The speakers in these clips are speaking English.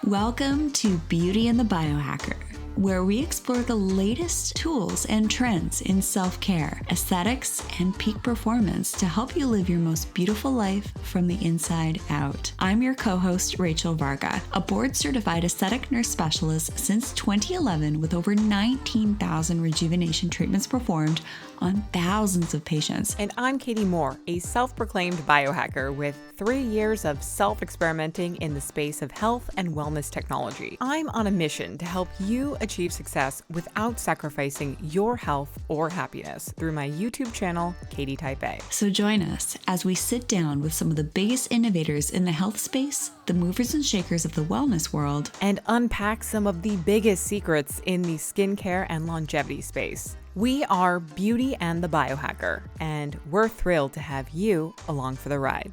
Welcome to Beauty and the Biohacker, where we explore the latest tools and trends in self-care, aesthetics, and peak performance to help you live your most beautiful life from the inside out. I'm your co-host, Rachel Varga, a board-certified aesthetic nurse specialist since 2011 with over 19,000 rejuvenation treatments performed on thousands of patients. And I'm Katie Moore, a self-proclaimed biohacker with 3 years of self-experimenting in the space of health and wellness technology. I'm on a mission to help you achieve success without sacrificing your health or happiness through my YouTube channel, Katie Type A. So join us as we sit down with some of the biggest innovators in the health space, the movers and shakers of the wellness world, and unpack some of the biggest secrets in the skincare and longevity space. We are Beauty and the Biohacker, and we're thrilled to have you along for the ride.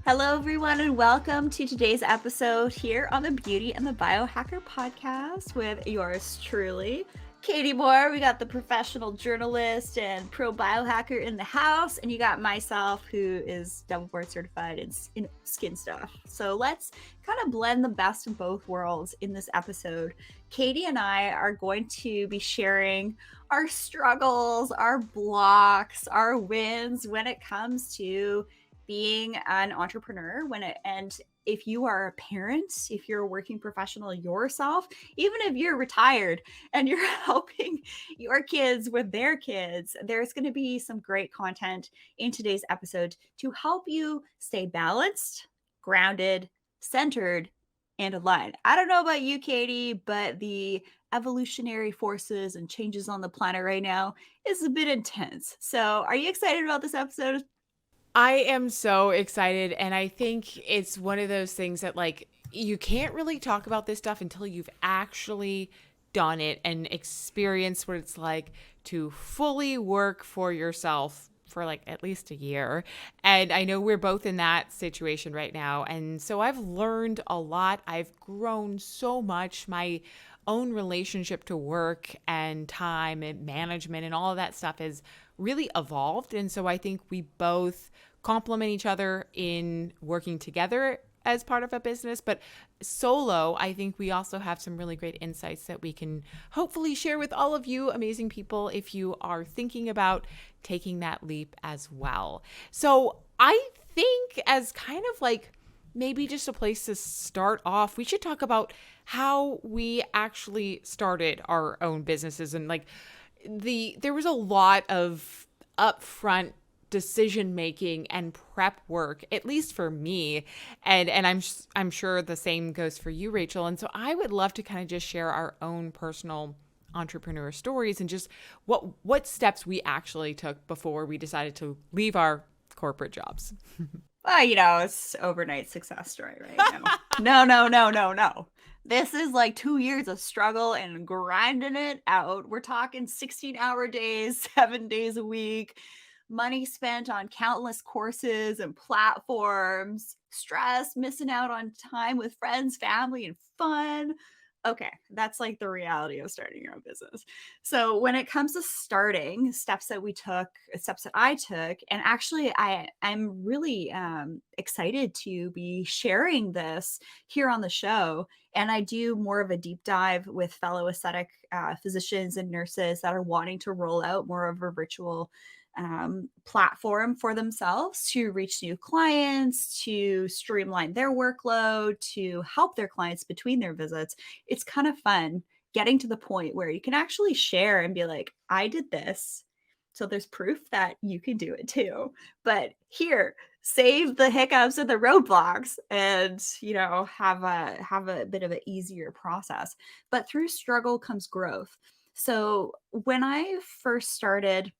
Hello, everyone, and welcome to today's episode here on the Beauty and the Biohacker podcast with yours truly, Katie Moore. We got the professional journalist and pro biohacker in the house, and you got myself, who is double board certified in skin stuff. So let's kind of blend the best of both worlds in this episode. Katie and I are going to be sharing our struggles, our blocks, our wins when it comes to being an entrepreneur, and if you are a parent, if you're a working professional yourself, even if you're retired and you're helping your kids with their kids, there's going to be some great content in today's episode to help you stay balanced, grounded, centered, and aligned. I don't know about you, Katie, but the evolutionary forces and changes on the planet right now is a bit intense. So are you excited about this episode? I am so excited, and I think it's one of those things that, like, you can't really talk about this stuff until you've actually done it and experienced what it's like to fully work for yourself for like at least a year. And I know we're both in that situation right now. And so I've learned a lot. I've grown so much. My own relationship to work and time and management and all of that stuff has really evolved. And so I think we both complement each other in working together as part of a business, but solo, I think we also have some really great insights that we can hopefully share with all of you amazing people if you are thinking about taking that leap as well. So I think, as kind of like maybe just a place to start off, we should talk about how we actually started our own businesses. And like there was a lot of upfront decision making and prep work, at least for me, and I'm sure the same goes for you, Rachel. And so I would love to kind of just share our own personal entrepreneur stories and just what steps we actually took before we decided to leave our corporate jobs. Well, it's overnight success story, right? No. This is like 2 years of struggle and grinding it out. We're talking 16-hour days, 7 days a week, money spent on countless courses and platforms, stress, missing out on time with friends, family, and fun. Okay, that's like the reality of starting your own business. So when it comes to starting, steps that I took, and actually I'm really excited to be sharing this here on the show. And I do more of a deep dive with fellow aesthetic physicians and nurses that are wanting to roll out more of a virtual platform for themselves to reach new clients, to streamline their workload, to help their clients between their visits. It's kind of fun getting to the point where you can actually share and be like, I did this, so there's proof that you can do it too. But here, save the hiccups and the roadblocks, and have a bit of an easier process. But through struggle comes growth. So when I first started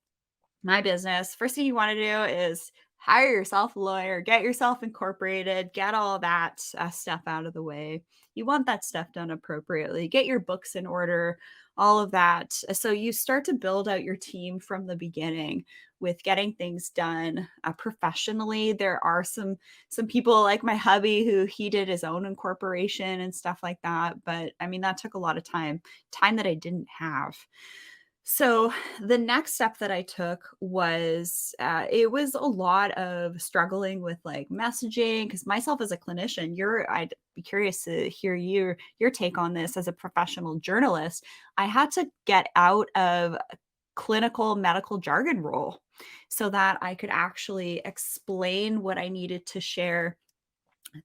my business, first thing you want to do is hire yourself a lawyer, get yourself incorporated, get all that stuff out of the way. You want that stuff done appropriately, get your books in order, all of that. So you start to build out your team from the beginning with getting things done professionally. There are some people like my hubby who he did his own incorporation and stuff like that. But I mean, that took a lot of time that I didn't have. So the next step that I took was it was a lot of struggling with like messaging because myself as a clinician, I'd be curious to hear your take on this as a professional journalist. I had to get out of clinical medical jargon role so that I could actually explain what I needed to share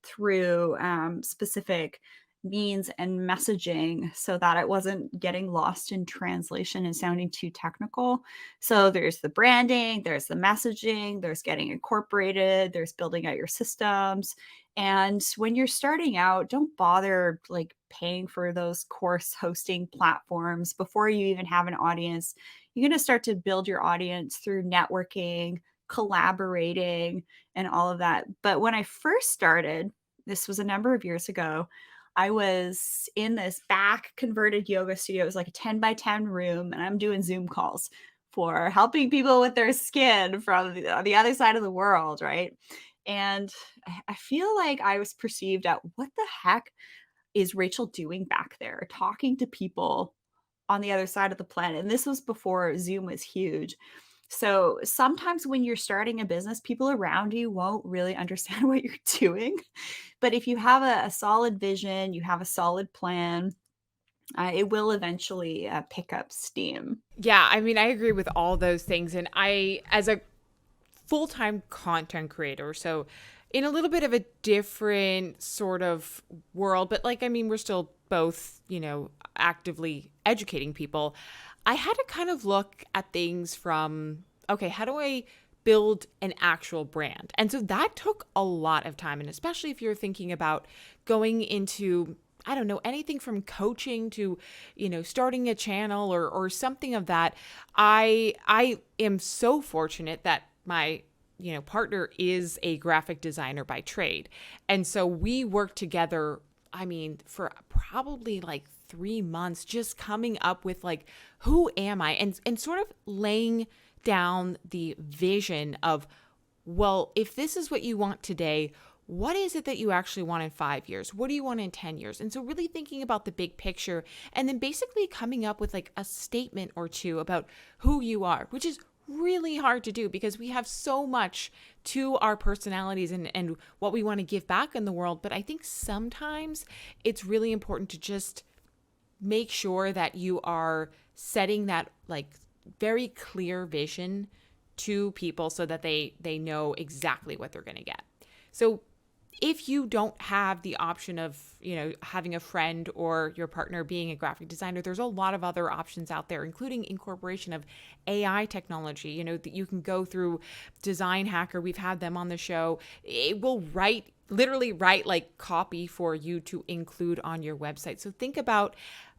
through specific means and messaging so that it wasn't getting lost in translation and sounding too technical. So there's the branding, there's the messaging, there's getting incorporated, there's building out your systems. And when you're starting out, don't bother like paying for those course hosting platforms before you even have an audience. You're going to start to build your audience through networking, collaborating, and all of that. But when I first started, this was a number of years ago, I was in this back converted yoga studio. It was like a 10 by 10 room, and I'm doing Zoom calls for helping people with their skin from the other side of the world, right? And I feel like I was perceived at what the heck is Rachel doing back there, talking to people on the other side of the planet. And this was before Zoom was huge. So sometimes when you're starting a business, people around you won't really understand what you're doing. But if you have a solid vision, you have a solid plan, it will eventually pick up steam. Yeah, I mean, I agree with all those things. And I, as a full-time content creator, so in a little bit of a different sort of world, but like, I mean, we're still both, actively educating people. I had to kind of look at things from, okay, how do I build an actual brand? And so that took a lot of time. And especially if you're thinking about going into, I don't know, anything from coaching to, starting a channel or something of that. I am so fortunate that my partner is a graphic designer by trade. And so we work together, I mean, for probably like 3 months, just coming up with like, who am I? And sort of laying down the vision of, well, if this is what you want today, what is it that you actually want in 5 years? What do you want in 10 years? And so really thinking about the big picture and then basically coming up with like a statement or two about who you are, which is really hard to do because we have so much to our personalities and what we want to give back in the world. But I think sometimes it's really important to just make sure that you are setting that like very clear vision to people so that they know exactly what they're going to get. So if you don't have the option of, having a friend or your partner being a graphic designer, there's a lot of other options out there, including incorporation of AI technology, that you can go through Design Hacker. We've had them on the show. It will literally write like copy for you to include on your website. So think about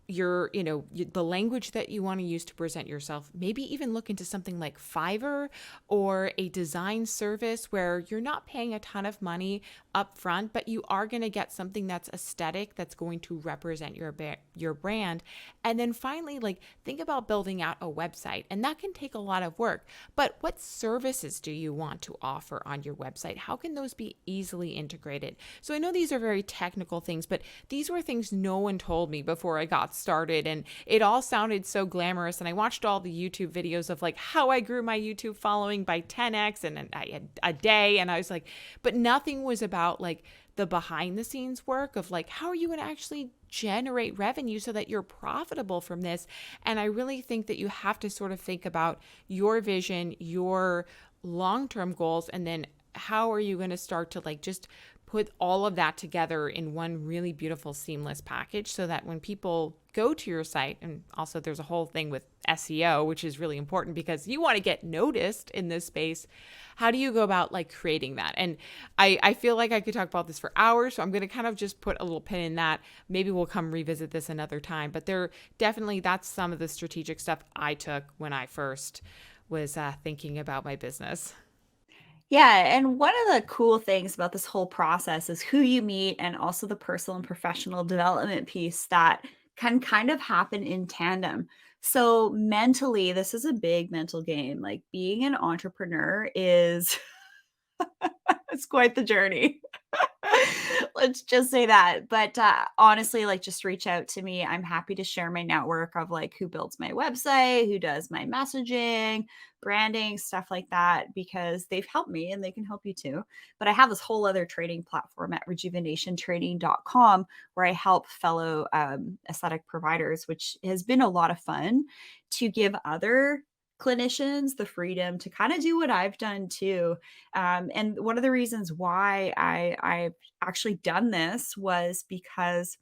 the language that you want to use to present yourself. Maybe even look into something like Fiverr or a design service where you're not paying a ton of money up front, but you are going to get something that's aesthetic, that's going to represent your brand. And then finally, like think about building out a website, and that can take a lot of work. But what services do you want to offer on your website? How can those be easily integrated? So I know these are very technical things, but these were things no one told me before I got started, and it all sounded so glamorous. And I watched all the YouTube videos of like how I grew my YouTube following by 10x and I had a day, and I was like, but nothing was about like the behind the scenes work of like, how are you going to actually generate revenue so that you're profitable from this? And I really think that you have to sort of think about your vision, your long-term goals, and then how are you going to start to like just put all of that together in one really beautiful seamless package so that when people go to your site, and also there's a whole thing with SEO, which is really important because you want to get noticed in this space. How do you go about like creating that? And I feel like I could talk about this for hours, so I'm going to kind of just put a little pin in that. Maybe we'll come revisit this another time, but that's some of the strategic stuff I took when I first was thinking about my business. Yeah, and one of the cool things about this whole process is who you meet and also the personal and professional development piece that can kind of happen in tandem. So mentally, this is a big mental game. Like being an entrepreneur is it's quite the journey. Let's just say that. But honestly, like, just reach out to me. I'm happy to share my network of like who builds my website, who does my messaging, branding, stuff like that, because they've helped me and they can help you too. But I have this whole other training platform at rejuvenationtraining.com where I help fellow aesthetic providers, which has been a lot of fun to give other clinicians the freedom to kind of do what I've done too. And one of the reasons why I've actually done this was because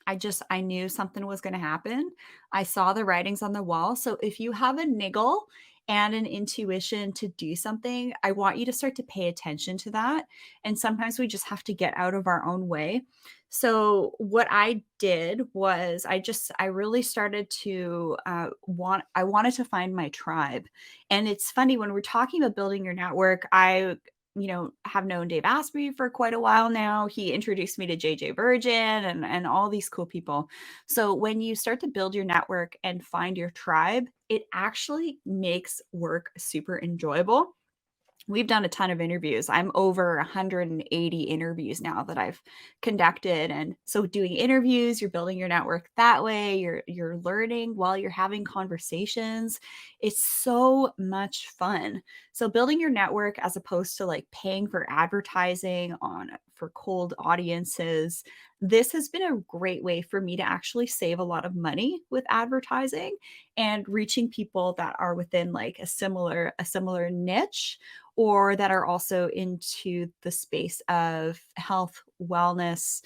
I knew something was going to happen. I saw the writings on the wall. So if you have a niggle and an intuition to do something, I want you to start to pay attention to that. And sometimes we just have to get out of our own way. So what I did was I really started to I wanted to find my tribe. And it's funny when we're talking about building your network, have known Dave Asprey for quite a while now. He introduced me to JJ Virgin and all these cool people. So when you start to build your network and find your tribe, it actually makes work super enjoyable. We've done a ton of interviews. I'm over 180 interviews now that I've conducted. And so doing interviews, you're building your network that way. You're learning while you're having conversations. It's so much fun. So building your network as opposed to like paying for advertising for cold audiences. This has been a great way for me to actually save a lot of money with advertising and reaching people that are within like a similar niche, or that are also into the space of health, wellness,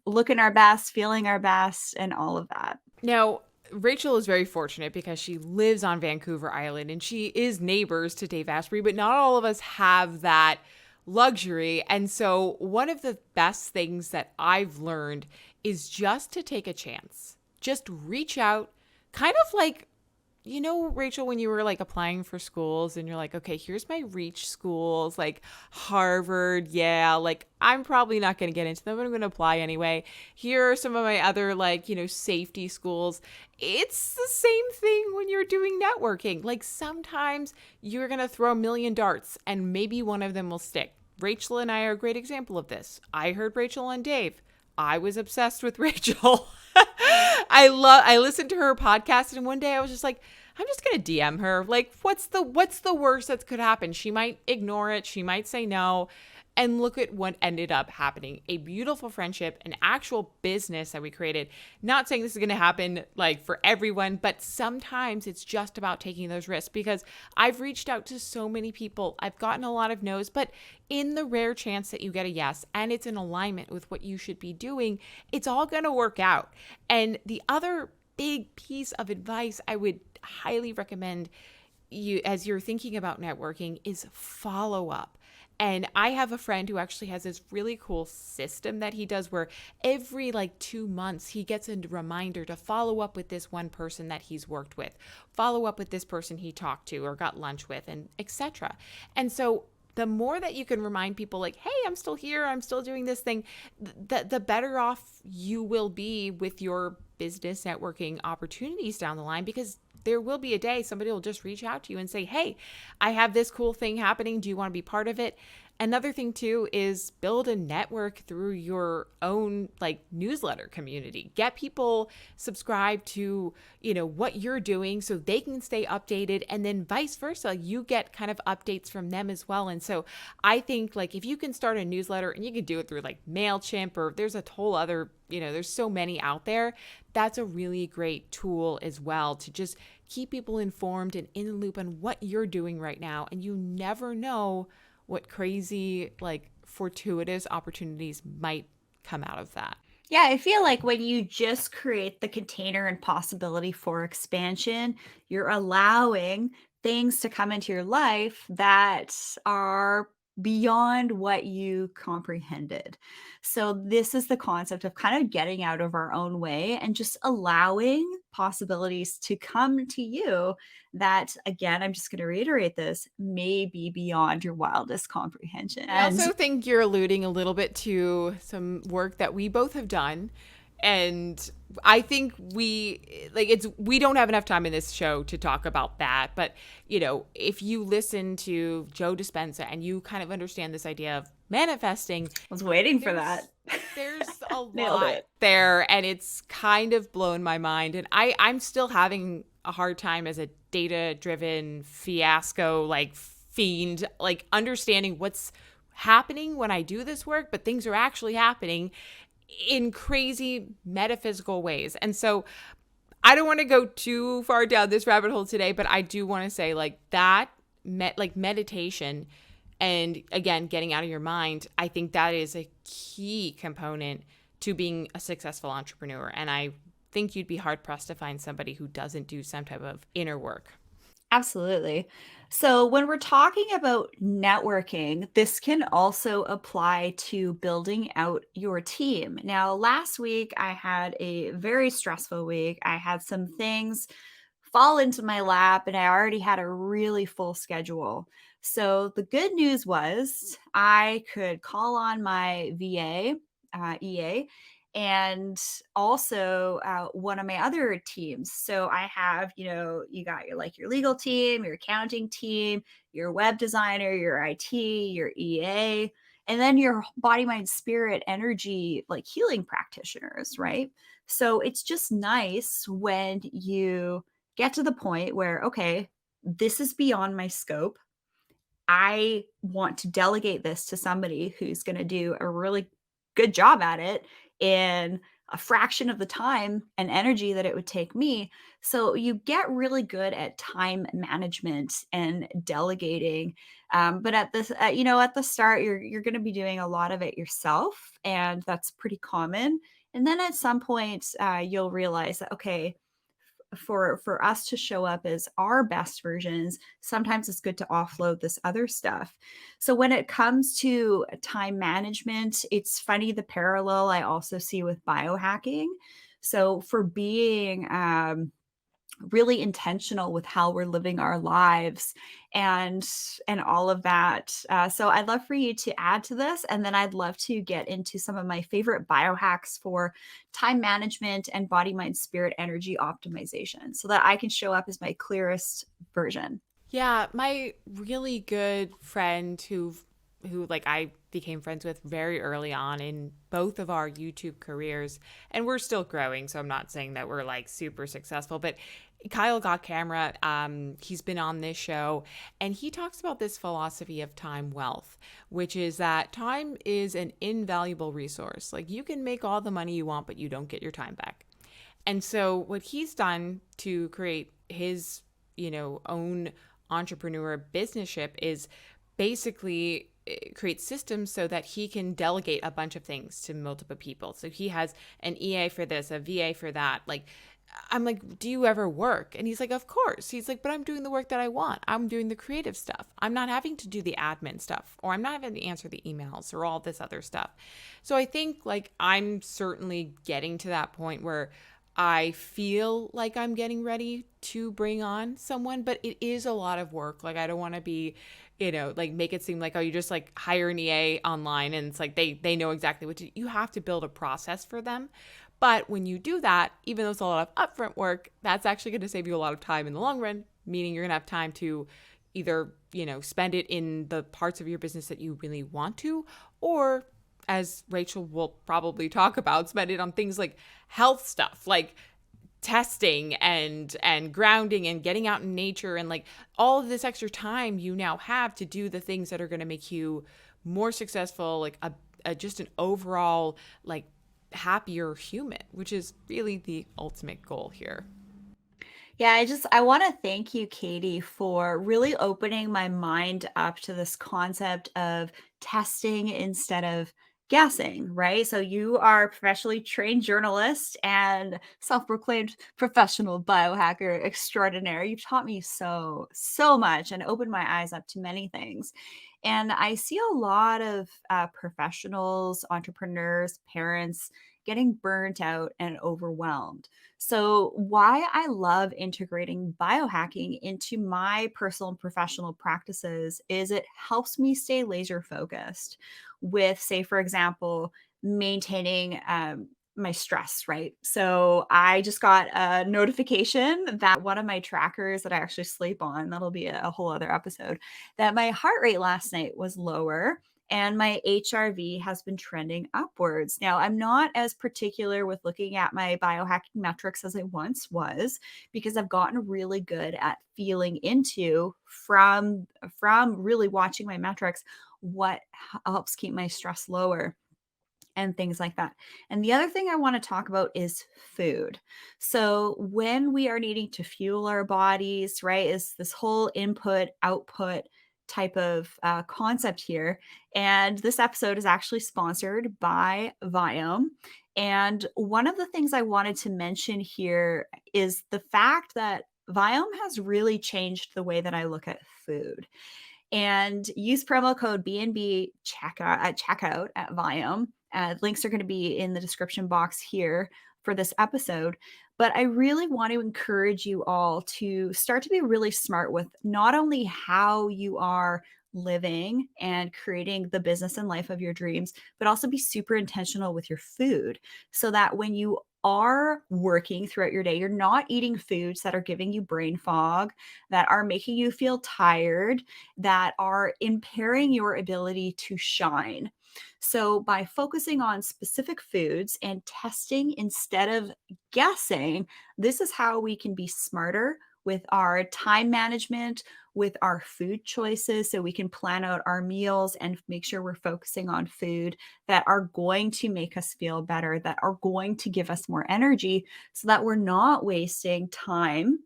looking our best, feeling our best, and all of that. Now, Rachel is very fortunate because she lives on Vancouver Island and she is neighbors to Dave Asprey, but not all of us have that luxury. And so one of the best things that I've learned is just to take a chance. Just reach out, kind of like, Rachel, when you were like applying for schools and you're like, okay, here's my reach schools, like Harvard. Yeah, like I'm probably not going to get into them, but I'm going to apply anyway. Here are some of my other like, safety schools. It's the same thing when you're doing networking. Like sometimes you're going to throw a million darts and maybe one of them will stick. Rachel and I are a great example of this. I heard Rachel on Dave. I was obsessed with Rachel. I listened to her podcast and one day I was just like, I'm just going to DM her. Like, what's the worst that could happen? She might ignore it. She might say no. And look at what ended up happening. A beautiful friendship, an actual business that we created. Not saying this is going to happen like for everyone, but sometimes it's just about taking those risks, because I've reached out to so many people. I've gotten a lot of no's, but in the rare chance that you get a yes and it's in alignment with what you should be doing, it's all going to work out. And the other big piece of advice I would highly recommend you as you're thinking about networking is follow up. And I have a friend who actually has this really cool system that he does where every like 2 months he gets a reminder to follow up with this one person that he's worked with, follow up with this person he talked to or got lunch with, and etc. And so the more that you can remind people like, hey, I'm still here, I'm still doing this thing, the better off you will be with your business networking opportunities down the line, because there will be a day somebody will just reach out to you and say, hey, I have this cool thing happening. Do you want to be part of it? Another thing too is build a network through your own like newsletter community. Get people subscribed to, what you're doing so they can stay updated, and then vice versa. You get kind of updates from them as well. And so I think like if you can start a newsletter, and you can do it through like MailChimp, or there's a whole other, there's so many out there. That's a really great tool as well to just keep people informed and in the loop on what you're doing right now. And you never know what crazy, like fortuitous opportunities might come out of that. Yeah, I feel like when you just create the container and possibility for expansion, you're allowing things to come into your life that are beyond what you comprehended. So this is the concept of kind of getting out of our own way and just allowing possibilities to come to you that, again, I'm just going to reiterate this, may be beyond your wildest comprehension. I also think you're alluding a little bit to some work that we both have done. And I think we don't have enough time in this show to talk about that. But, if you listen to Joe Dispenza and you kind of understand this idea of manifesting. I was waiting for that. There's a Nailed lot it. there, and it's kind of blown my mind. And I'm still having a hard time as a data-driven fiasco, like fiend, like understanding what's happening when I do this work, but things are actually happening in crazy metaphysical ways. And so I don't want to go too far down this rabbit hole today, but I do want to say like that, like meditation and again, getting out of your mind, I think that is a key component to being a successful entrepreneur. And I think you'd be hard pressed to find somebody who doesn't do some type of inner work. Absolutely. So, when we're talking about networking, this can also apply to building out your team. Now, last week I had a very stressful week. I had some things fall into my lap, and I already had a really full schedule. So, the good news was I could call on my VA, EA, and also one of my other teams. So I have, you got your like your legal team, your accounting team, your web designer, your IT, your EA, and then your body, mind, spirit, energy, like healing practitioners, right? So it's just nice when you get to the point where, okay, this is beyond my scope. I want to delegate this to somebody who's going to do a really good job at it in a fraction of the time and energy that it would take me. So you get really good at time management and delegating. But at this, at the start, you're going to be doing a lot of it yourself, and that's pretty common. And then at some point, you'll realize that okay, for us to show up as our best versions, sometimes it's good to offload this other stuff. So when it comes to time management, it's funny the parallel I also see with biohacking. So for being really intentional with how we're living our lives and all of that. So I'd love for you to add to this, and then I'd love to get into some of my favorite biohacks for time management and body, mind, spirit, energy optimization, so that I can show up as my clearest version. Yeah, my really good friend who like I became friends with very early on in both of our YouTube careers, and we're still growing, so I'm not saying that we're like super successful, but Kyle got camera. He's been on this show, and he talks about this philosophy of time wealth, which is that time is an invaluable resource. Like you can make all the money you want, but you don't get your time back. And so what he's done to create his, own entrepreneur businessship is basically create systems so that he can delegate a bunch of things to multiple people. So he has an EA for this, a VA for that. Like, I'm like, do you ever work? And he's like, of course. He's like, but I'm doing the work that I want. I'm doing the creative stuff. I'm not having to do the admin stuff, or I'm not having to answer the emails or all this other stuff. So I think like I'm certainly getting to that point where I feel like I'm getting ready to bring on someone, but it is a lot of work. Like I don't want to be, like make it seem like, oh, you just like hire an EA online and it's like they know exactly what to do. You have to build a process for them. But when you do that, even though it's a lot of upfront work, that's actually going to save you a lot of time in the long run, meaning you're going to have time to either, spend it in the parts of your business that you really want to, or as Rachel will probably talk about, spend it on things like health stuff, like testing and grounding and getting out in nature, and like all of this extra time you now have to do the things that are going to make you more successful, like just an overall like happier human, which is really the ultimate goal here. Yeah, I want to thank you, Katie, for really opening my mind up to this concept of testing instead of guessing, right? So you are a professionally trained journalist and self-proclaimed professional biohacker extraordinaire. You've taught me so much and opened my eyes up to many things. And I see a lot of professionals, entrepreneurs, parents getting burnt out and overwhelmed. So, why I love integrating biohacking into my personal and professional practices is it helps me stay laser focused with, say, for example, maintaining my stress, right? So, I just got a notification that one of my trackers that I actually sleep on, that'll be a whole other episode, that my heart rate last night was lower. and my HRV has been trending upwards. Now, I'm not as particular with looking at my biohacking metrics as I once was, because I've gotten really good at feeling into from really watching my metrics what helps keep my stress lower and things like that. And the other thing I want to talk about is food. So when we are needing to fuel our bodies, right, is this whole input output type of concept here. And this episode is actually sponsored by Viome. And one of the things I wanted to mention here is the fact that Viome has really changed the way that I look at food. And use promo code BNB checkout at Viome. Links are going to be in the description box here for this episode. But I really want to encourage you all to start to be really smart with not only how you are living and creating the business and life of your dreams, but also be super intentional with your food so that when you are working throughout your day, you're not eating foods that are giving you brain fog, that are making you feel tired, that are impairing your ability to shine. So, by focusing on specific foods and testing instead of guessing, this is how we can be smarter with our time management, with our food choices, so we can plan out our meals and make sure we're focusing on food that are going to make us feel better, that are going to give us more energy, so that we're not wasting time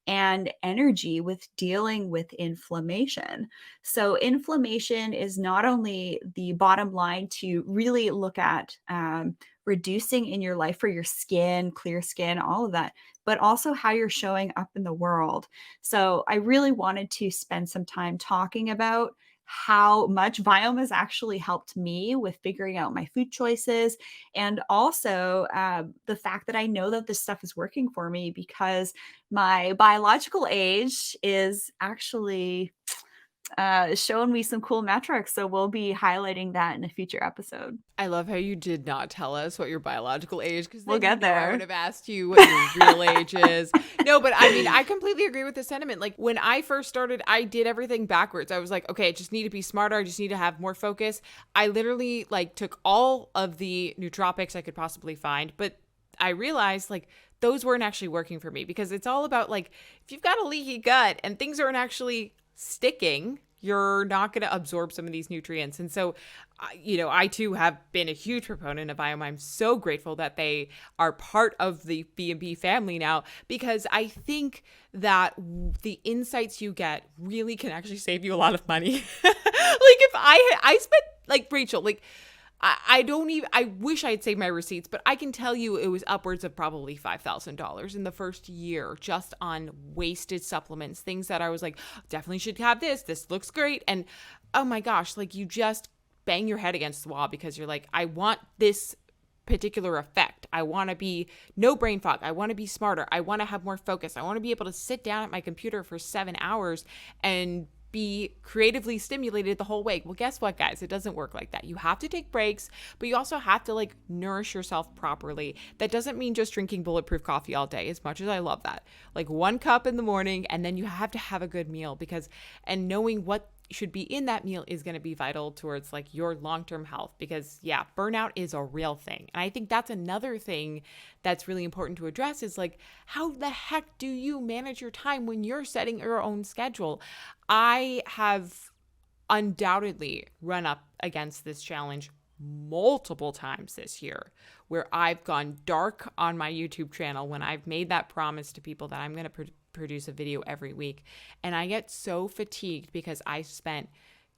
and energy with dealing with inflammation. So, inflammation is not only the bottom line to really look at reducing in your life for your skin, clear skin, all of that, but also how you're showing up in the world. So, I really wanted to spend some time talking about how much Viome has actually helped me with figuring out my food choices, and also the fact that I know that this stuff is working for me because my biological age is actually showing me some cool metrics. So we'll be highlighting that in a future episode. I love how you did not tell us what your biological age, because We'll get there. I would have asked you what your real age is. No, but I mean, I completely agree with the sentiment. Like when I first started, I did everything backwards. I was like, okay, I just need to be smarter. I just need to have more focus. I literally like took all of the nootropics I could possibly find, but I realized like those weren't actually working for me, because it's all about like, if you've got a leaky gut and things aren't actually sticking, you're not going to absorb some of these nutrients. And so, I too have been a huge proponent of Viome. I'm so grateful that they are part of the B&B family now, because I think that the insights you get really can actually save you a lot of money. Like if I spent like Rachel, like I wish I had saved my receipts, but I can tell you it was upwards of probably $5,000 in the first year just on wasted supplements, things that I was like, definitely should have this. This looks great. And oh my gosh, like you just bang your head against the wall because you're like, I want this particular effect. I want to be no brain fog. I want to be smarter. I want to have more focus. I want to be able to sit down at my computer for 7 hours and be creatively stimulated the whole way. Well, guess what, guys? It doesn't work like that. You have to take breaks, but you also have to like nourish yourself properly. That doesn't mean just drinking bulletproof coffee all day, as much as I love that. Like 1 cup in the morning, and then you have to have a good meal, and knowing what should be in that meal is going to be vital towards like your long-term health, because yeah, burnout is a real thing. And I think that's another thing that's really important to address is like, how the heck do you manage your time when you're setting your own schedule? I have undoubtedly run up against this challenge multiple times this year, where I've gone dark on my YouTube channel when I've made that promise to people that I'm going to produce a video every week. And I get so fatigued because I spent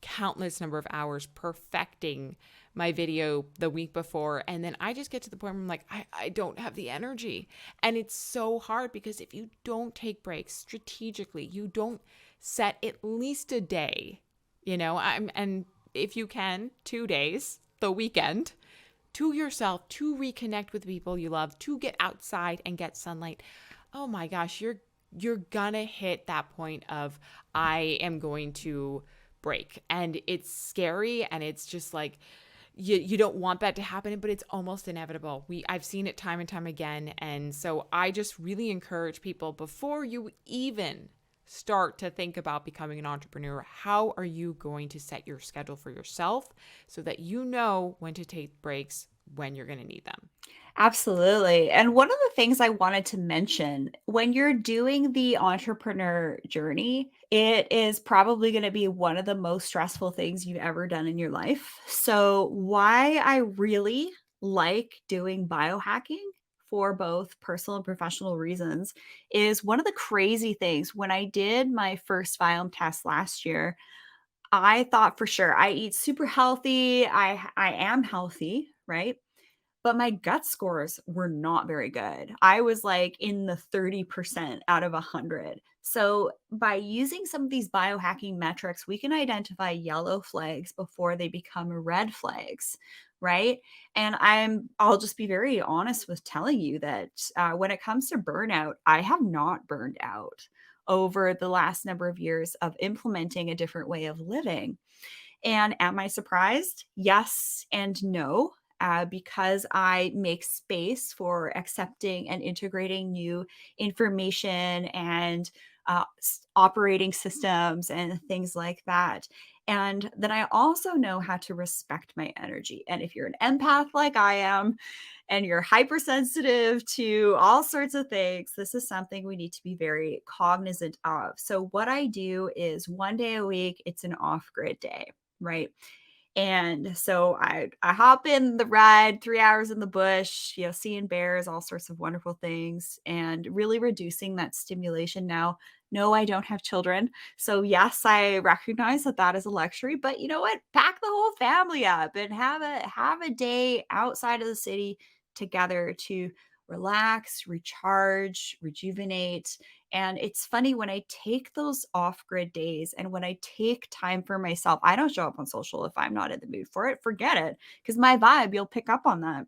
countless number of hours perfecting my video the week before. And then I just get to the point where I'm like, I don't have the energy. And it's so hard because if you don't take breaks strategically, you don't set at least a day, and if you can, 2 days, the weekend, to yourself, to reconnect with people you love, to get outside and get sunlight. Oh my gosh, you're gonna hit that point of I am going to break. And it's scary, and it's just like you don't want that to happen, but it's almost inevitable. I've seen it time and time again. And so I just really encourage people, before you even start to think about becoming an entrepreneur, how are you going to set your schedule for yourself so that you know when to take breaks when you're going to need them? Absolutely. And one of the things I wanted to mention when you're doing the entrepreneur journey, it is probably going to be one of the most stressful things you've ever done in your life. So, why I really like doing biohacking for both personal and professional reasons is one of the crazy things. When I did my first Viome test last year, I thought for sure I eat super healthy. I am healthy, right? But my gut scores were not very good. I was like in the 30% out of 100. So, by using some of these biohacking metrics, we can identify yellow flags before they become red flags, right? And I'll just be very honest with telling you that when it comes to burnout, I have not burned out over the last number of years of implementing a different way of living. And am I surprised? Yes and no. Because I make space for accepting and integrating new information and operating systems and things like that. And then I also know how to respect my energy. And if you're an empath like I am, and you're hypersensitive to all sorts of things, this is something we need to be very cognizant of. So, what I do is one day a week, it's an off grid day, right? And so I hop in the ride, 3 hours in the bush, seeing bears, all sorts of wonderful things, and really reducing that stimulation. Now, no, I don't have children. So yes, I recognize that that is a luxury, but you know what? Pack the whole family up and have a day outside of the city together to relax, recharge, rejuvenate. And it's funny when I take those off grid days and when I take time for myself, I don't show up on social if I'm not in the mood for it. Forget it. Because my vibe, you'll pick up on that.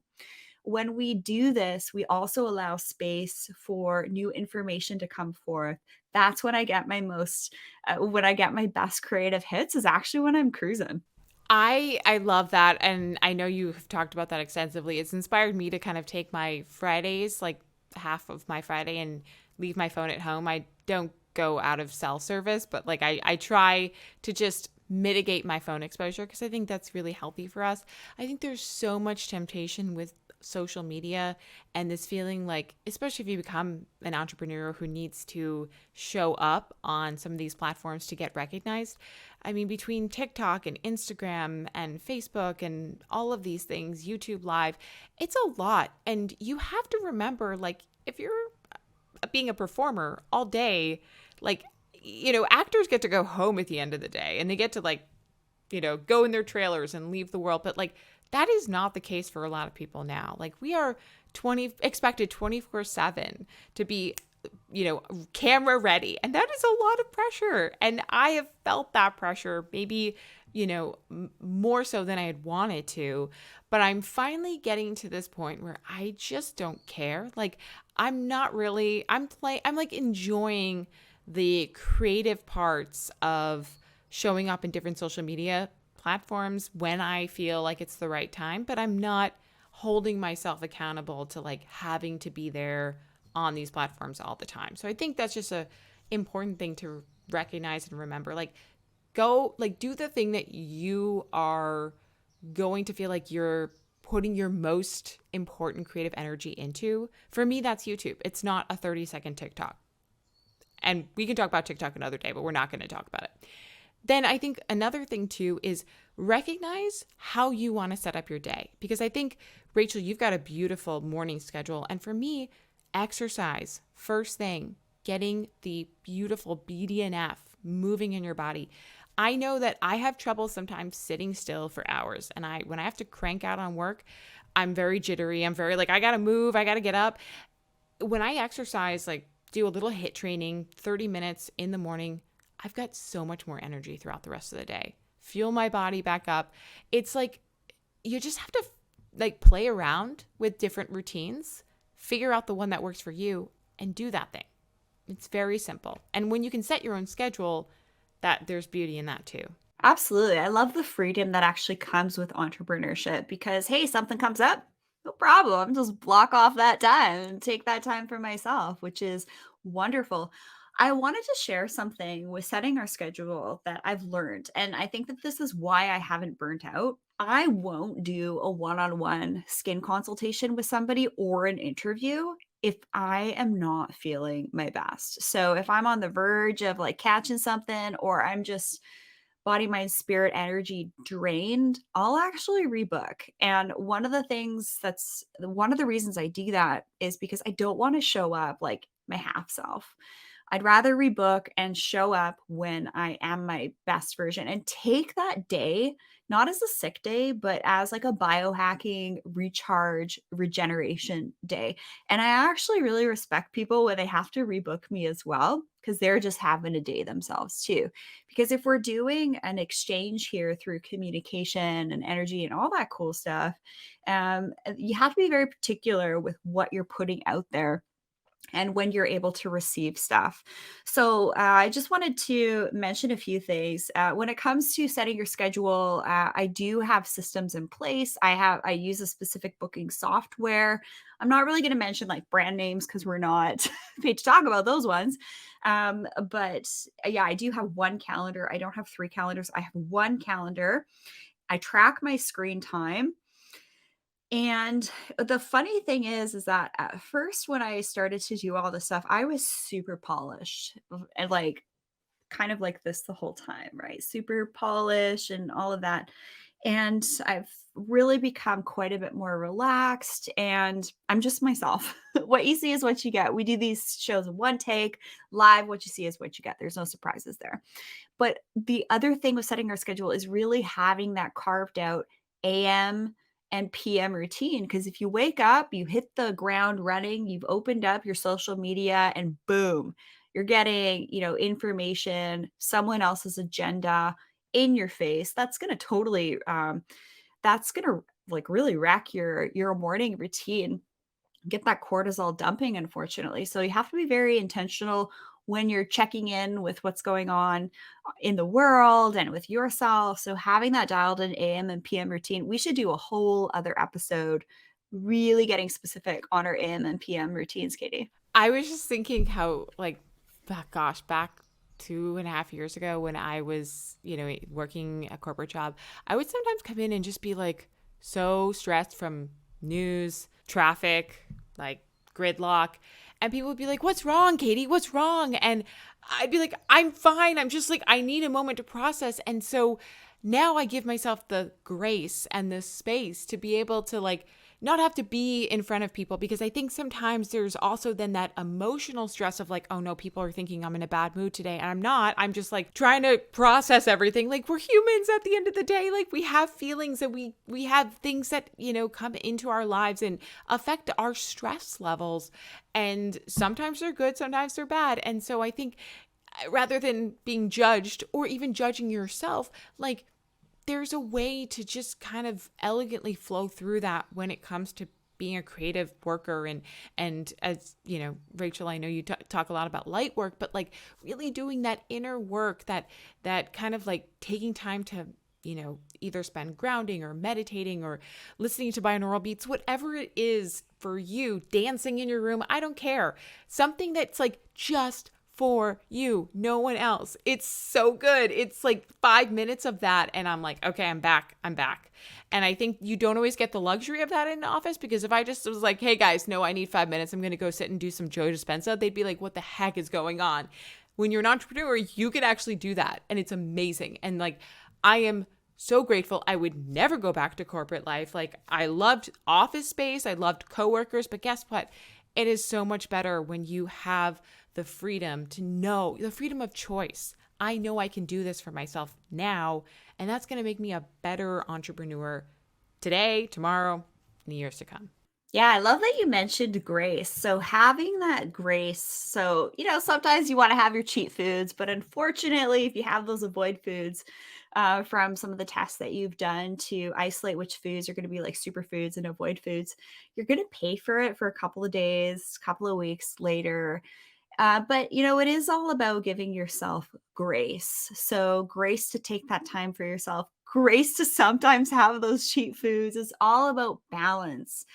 When we do this, we also allow space for new information to come forth. That's when I get when I get my best creative hits is actually when I'm cruising. I love that, and I know you've talked about that extensively. It's inspired me to kind of take my Fridays, like half of my Friday, and leave my phone at home. I don't go out of cell service, but like I try to just mitigate my phone exposure because I think that's really healthy for us. I think there's so much temptation with social media and this feeling like, especially if you become an entrepreneur who needs to show up on some of these platforms to get recognized. I mean, between TikTok and Instagram and Facebook and all of these things, YouTube Live, it's a lot. And you have to remember, like, if you're being a performer all day, like, actors get to go home at the end of the day and they get to, like, go in their trailers and leave the world. But, like, that is not the case for a lot of people now. Like, we are expected 24/7 to be, camera ready. And that is a lot of pressure. And I have felt that pressure maybe, more so than I had wanted to. But I'm finally getting to this point where I just don't care. Like, I'm like enjoying the creative parts of showing up in different social media platforms when I feel like it's the right time, but I'm not holding myself accountable to like having to be there on these platforms all the time. So I think that's just a important thing to recognize and remember. Like, go, like, do the thing that you are going to feel like you're putting your most important creative energy into. For me, that's YouTube. It's not a 30-second TikTok. And we can talk about TikTok another day, but we're not going to talk about it. Then I think another thing too is recognize how you want to set up your day. Because I think, Rachel, you've got a beautiful morning schedule. And for me, exercise, first thing, getting the beautiful BDNF moving in your body. I know that I have trouble sometimes sitting still for hours. And when I have to crank out on work, I'm very jittery. I'm very like, I got to move, I got to get up. When I exercise, like do a little HIIT training, 30 minutes in the morning, I've got so much more energy throughout the rest of the day. Fuel my body back up. It's like you just have to like play around with different routines, figure out the one that works for you and do that thing. It's very simple. And when you can set your own schedule, that there's beauty in that too. Absolutely. I love the freedom that actually comes with entrepreneurship because, hey, something comes up, no problem. Just block off that time and take that time for myself, which is wonderful. I wanted to share something with setting our schedule that I've learned. And I think that this is why I haven't burnt out. I won't do a one on one skin consultation with somebody or an interview if I am not feeling my best. So if I'm on the verge of like catching something or I'm just body, mind, spirit, energy drained, I'll actually rebook. And one of the reasons I do that is because I don't want to show up like my half self. I'd rather rebook and show up when I am my best version and take that day, not as a sick day, but as like a biohacking, recharge, regeneration day. And I actually really respect people when they have to rebook me as well, because they're just having a day themselves too. Because if we're doing an exchange here through communication and energy and all that cool stuff, you have to be very particular with what you're putting out there and when you're able to receive stuff. So I just wanted to mention a few things. When it comes to setting your schedule, I do have systems in place. I use a specific booking software. I'm not really going to mention like brand names because we're not paid to talk about those ones. But yeah, I do have one calendar. I don't have three calendars. I have one calendar. I track my screen time. And the funny thing is that at first when I started to do all this stuff, I was super polished and like kind of like this the whole time, right? Super polished and all of that. And I've really become quite a bit more relaxed and I'm just myself. What you see is what you get. We do these shows in one take, live. What you see is what you get. There's no surprises there. But the other thing with setting our schedule is really having that carved out AM and PM routine. Because if you wake up, you hit the ground running, you've opened up your social media, and boom, you're getting, information, someone else's agenda in your face. That's gonna like really wreck your morning routine, get that cortisol dumping, unfortunately. So you have to be very intentional when you're checking in with what's going on in the world and with yourself. So having that dialed in AM and PM routine, we should do a whole other episode really getting specific on our AM and PM routines, Katie. I was just thinking how, like, back 2.5 years ago when I was, working a corporate job, I would sometimes come in and just be like so stressed from news, traffic, like gridlock. And people would be like, "What's wrong, Katie? What's wrong?" And I'd be like, "I'm fine. I'm just like, I need a moment to process." And so now I give myself the grace and the space to be able to like not have to be in front of people, because I think sometimes there's also then that emotional stress of like, oh no, people are thinking I'm in a bad mood today, and I'm not. I'm just like trying to process everything. Like, we're humans at the end of the day. Like, we have feelings and we have things that, come into our lives and affect our stress levels. And sometimes they're good, sometimes they're bad. And so I think rather than being judged or even judging yourself, like, there's a way to just kind of elegantly flow through that when it comes to being a creative worker. And as Rachel, I know you talk a lot about light work, but like really doing that inner work, that kind of like taking time to either spend grounding or meditating or listening to binaural beats, whatever it is for you, dancing in your room, I don't care, something that's like just for you, no one else. It's so good. It's like 5 minutes of that, and I'm like, okay, I'm back. And I think you don't always get the luxury of that in the office, because if I just was like, hey guys, no, I need 5 minutes, I'm going to go sit and do some Joe Dispenza, they'd be like, what the heck is going on? When you're an entrepreneur, you can actually do that, and it's amazing. And like, I am so grateful. I would never go back to corporate life. Like, I loved office space, I loved coworkers, but guess what? It is so much better when you have the freedom to know, the freedom of choice. I know I can do this for myself now, and that's going to make me a better entrepreneur today, tomorrow, in the years to come. Yeah, I love that you mentioned grace. So having that grace, so sometimes you want to have your cheat foods, but unfortunately, if you have those avoid foods, from some of the tests that you've done to isolate which foods are going to be like superfoods and avoid foods, you're going to pay for it for a couple of days, couple of weeks later. But it is all about giving yourself grace. So grace to take that time for yourself, grace to sometimes have those cheat foods. It's all about balance.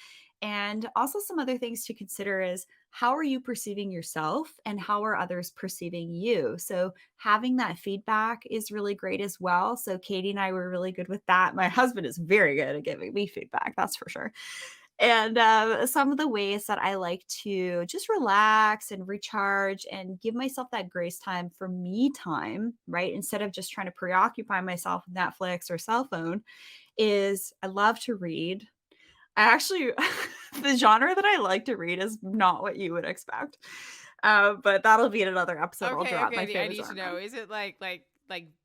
And also some other things to consider is how are you perceiving yourself and how are others perceiving you? So having that feedback is really great as well. So Katie and I were really good with that. My husband is very good at giving me feedback, that's for sure. And some of the ways that I like to just relax and recharge and give myself that grace time for me time, right? Instead of just trying to preoccupy myself with Netflix or cell phone, is I love to read. I actually, the genre that I like to read is not what you would expect. But that'll be in another episode. I'll Okay, drop my okay. I favorite need to genre. know. Is it like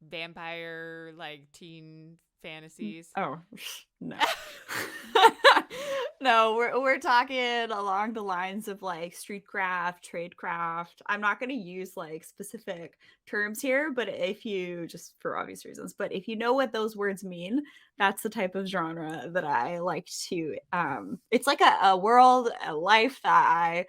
vampire, like teen fantasies? Oh, no. No, we're talking along the lines of like street craft, trade craft. I'm not going to use like specific terms here, but if you just for obvious reasons, but if you know what those words mean, that's the type of genre that I like to it's like a world, a life that I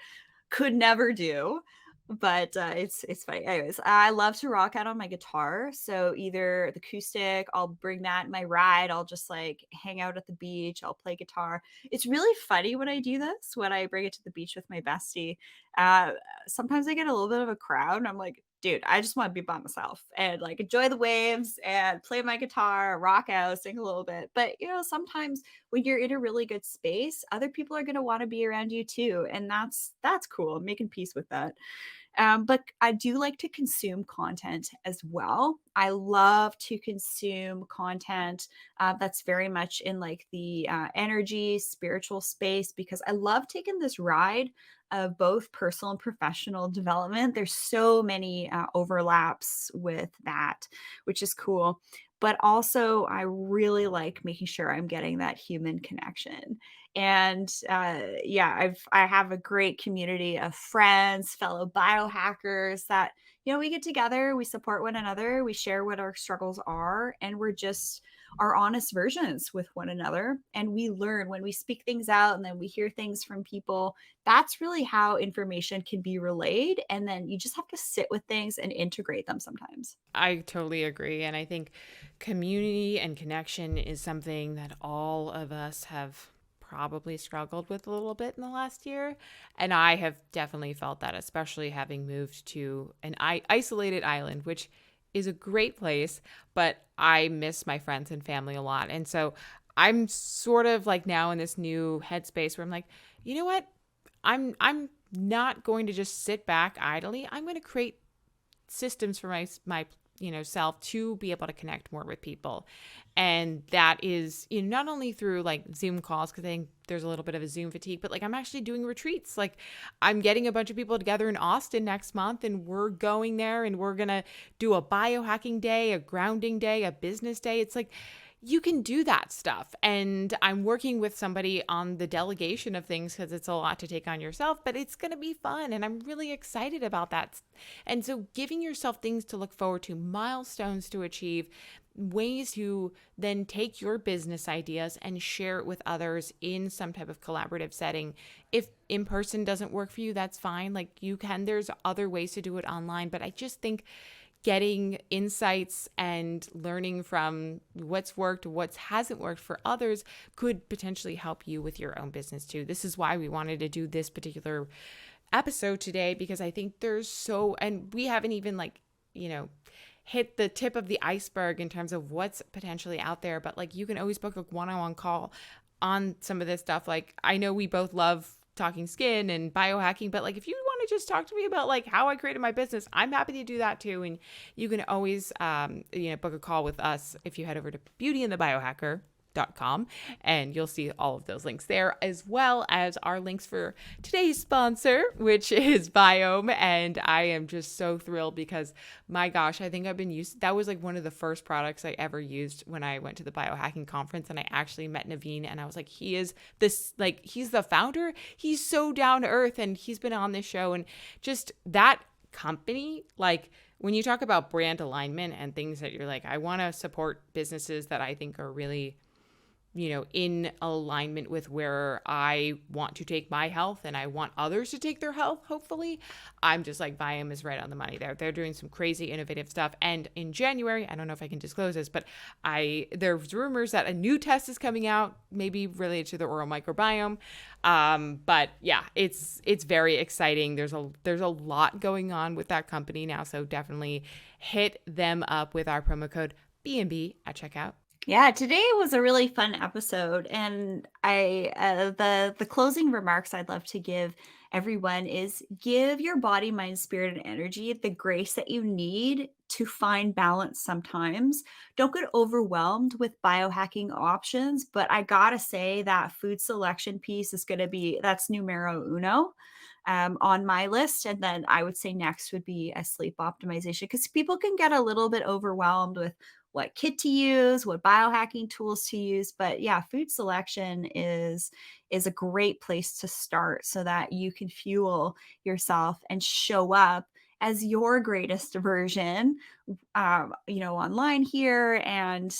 could never do, but it's funny. Anyways, I love to rock out on my guitar. So either the acoustic, I'll bring that in my ride. I'll just like hang out at the beach. I'll play guitar. It's really funny when I do this. When I bring it to the beach with my bestie, uh, sometimes I get a little bit of a crowd, and I'm like, dude, I just want to be by myself and like enjoy the waves and play my guitar, rock out, sing a little bit. But sometimes when you're in a really good space, other people are going to want to be around you too, and that's cool. I'm making peace with that. But I do like to consume content as well. I love to consume content that's very much in like the energy, spiritual space, because I love taking this ride of both personal and professional development. There's so many overlaps with that, which is cool. But also, I really like making sure I'm getting that human connection. And yeah, I have a great community of friends, fellow biohackers that we get together, we support one another, we share what our struggles are, and we're just our honest versions with one another. And we learn when we speak things out, and then we hear things from people. That's really how information can be relayed. And then you just have to sit with things and integrate them sometimes. I totally agree. And I think community and connection is something that all of us have probably struggled with a little bit in the last year. And I have definitely felt that, especially having moved to an isolated island, which is a great place, but I miss my friends and family a lot. And so I'm sort of like now in this new headspace where I'm like, you know what? I'm not going to just sit back idly. I'm going to create systems for my self to be able to connect more with people. And that is not only through like Zoom calls, because I think there's a little bit of a Zoom fatigue, but like I'm actually doing retreats. Like I'm getting a bunch of people together in Austin next month, and we're going there and we're gonna do a biohacking day, a grounding day, a business day. It's like you can do that stuff. And I'm working with somebody on the delegation of things because it's a lot to take on yourself, but it's going to be fun. And I'm really excited about that. And so giving yourself things to look forward to, milestones to achieve, ways to then take your business ideas and share it with others in some type of collaborative setting. If in person doesn't work for you, that's fine. Like there's other ways to do it online. But I just think getting insights and learning from what's worked, what hasn't worked for others could potentially help you with your own business too. This is why we wanted to do this particular episode today, because I think and we haven't even hit the tip of the iceberg in terms of what's potentially out there, but like you can always book a one-on-one call on some of this stuff. Like I know we both love talking skin and biohacking, but like if you want to just talk to me about like how I created my business, I'm happy to do that too. And you can always book a call with us if you head over to beautyandthebiohacker.com, and you'll see all of those links there, as well as our links for today's sponsor, which is Viome. And I am just so thrilled because my gosh, I think that was like one of the first products I ever used when I went to the biohacking conference, and I actually met Naveen, and I was like, he's the founder. He's so down to earth, and he's been on this show, and just that company, like when you talk about brand alignment and things that you're like, I want to support businesses that I think are really in alignment with where I want to take my health and I want others to take their health, hopefully. I'm just like, Viome is right on the money there. They're doing some crazy innovative stuff. And in January, I don't know if I can disclose this, but there's rumors that a new test is coming out, maybe related to the oral microbiome. But yeah, it's very exciting. There's a lot going on with that company now. So definitely hit them up with our promo code B&B at checkout. Yeah, today was a really fun episode, and the closing remarks I'd love to give everyone is give your body, mind, spirit, and energy the grace that you need to find balance sometimes. Don't get overwhelmed with biohacking options, but I gotta say that food selection piece is that's numero uno. On my list. And then I would say next would be a sleep optimization, because people can get a little bit overwhelmed with what kit to use, what biohacking tools to use. But yeah, food selection is a great place to start so that you can fuel yourself and show up as your greatest version, online here and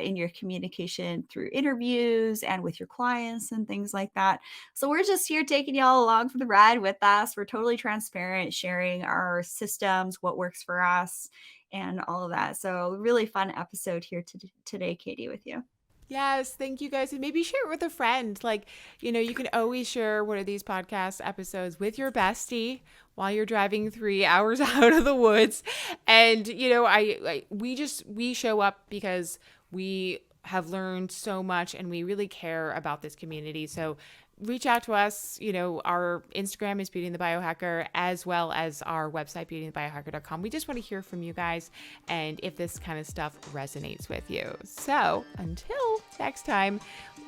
in your communication through interviews and with your clients and things like that. So we're just here taking y'all along for the ride with us. We're totally transparent, sharing our systems, what works for us, and all of that. So really fun episode here today, Katie, with you. Yes, thank you guys. And maybe share it with a friend. Like, you can always share one of these podcast episodes with your bestie while you're driving 3 hours out of the woods. And, we show up because we have learned so much and we really care about this community. So reach out to us. Our Instagram is Beauty and the Biohacker, as well as our website, beautyandthebiohacker.com. We just want to hear from you guys and if this kind of stuff resonates with you. So until next time,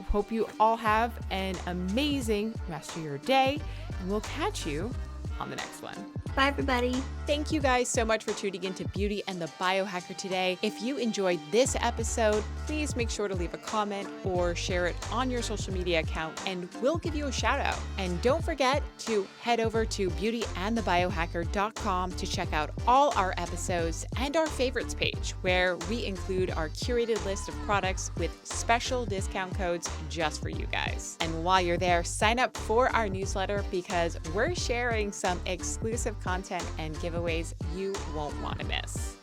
hope you all have an amazing rest of your day, and we'll catch you on the next one. Bye, everybody. Thank you guys so much for tuning into Beauty and the Biohacker today. If you enjoyed this episode, please make sure to leave a comment or share it on your social media account, and we'll give you a shout out. And don't forget to head over to beautyandthebiohacker.com to check out all our episodes and our favorites page, where we include our curated list of products with special discount codes just for you guys. And while you're there, sign up for our newsletter, because we're sharing some exclusive content and giveaways you won't want to miss.